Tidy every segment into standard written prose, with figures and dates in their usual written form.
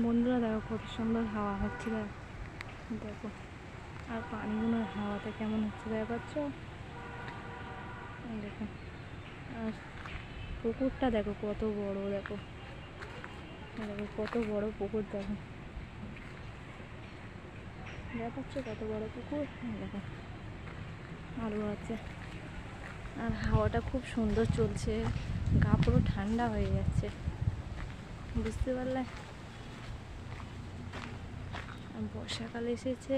বন্ধুরা দেখো কত সুন্দর হাওয়া হচ্ছে, দেখো আর পানিগুলোর হাওয়াতে কেমন হচ্ছে দেখতে পাচ্ছ। দেখো আর পুকুরটা দেখো কত বড়, দেখো দেখো কত বড় পুকুর, দেখো দেখা পাচ্ছ কত বড় পুকুর। দেখো আরও আছে, আর হাওয়াটা খুব সুন্দর চলছে, গা পুরো ঠান্ডা হয়ে যাচ্ছে, বুঝতে পারলে। বর্ষাকাল এসেছে,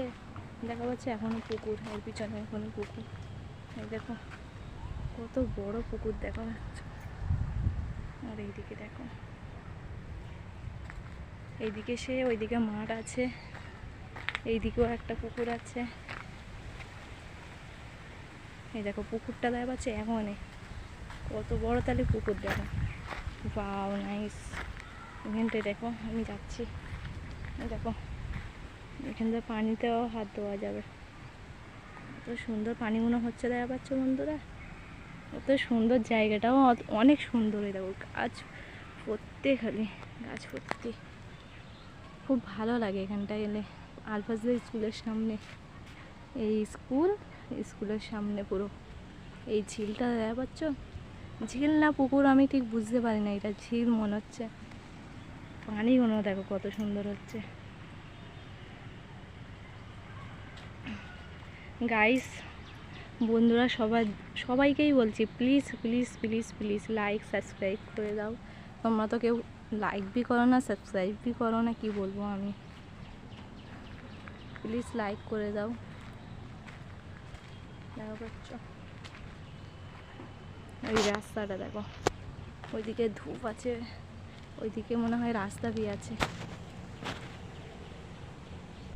দেখা পাচ্ছে এখনো পুকুর, এর পিছনে এখনো পুকুর। এই দেখো কত বড় পুকুর দেখা যাচ্ছে। আর এইদিকে দেখো, এইদিকে সে ওইদিকে মাঠ আছে, এইদিকেও একটা পুকুর আছে। এই দেখো পুকুরটা দেখা পাচ্ছে এখনই, কত বড় তাহলে পুকুর, দেখো ওয়াও নাইস। এখানটায় দেখো আমি যাচ্ছি, দেখো এখানটা পানিতেও হাত ধোয়া যাবে, কত সুন্দর পানিগুলো হচ্ছে দেখা পাচ্ছ বন্ধুরা। কত সুন্দর জায়গাটাও অনেক সুন্দর। এই দেখো গাছ ভর্তি, খালি গাছ ভর্তি, খুব ভালো লাগে এখানটায় এলে। আলফাজদের স্কুলের সামনে, এই স্কুলের সামনে পুরো এই ঝিলটা দেখা পাচ্ছ। ঝিল না পুকুর আমি ঠিক বুঝতে পারি না, এটা ঝিল মনে হচ্ছে। পানিগুলো দেখো কত সুন্দর হচ্ছে। গাইস বন্ধুরা সবাইকেই বলছি, please please please please like subscribe করে দাও। তোমরা তো কেউ লাইক भी করো না, সাবস্ক্রাইব भी করো না, কি বলবো আমি। প্লিজ লাইক করে দাও। দেখো পাচ্ছ ওই রাস্তাটা, দেখো ওইদিকে ধূপ আছে, ওইদিকে মনে হয় রাস্তা भी আছে।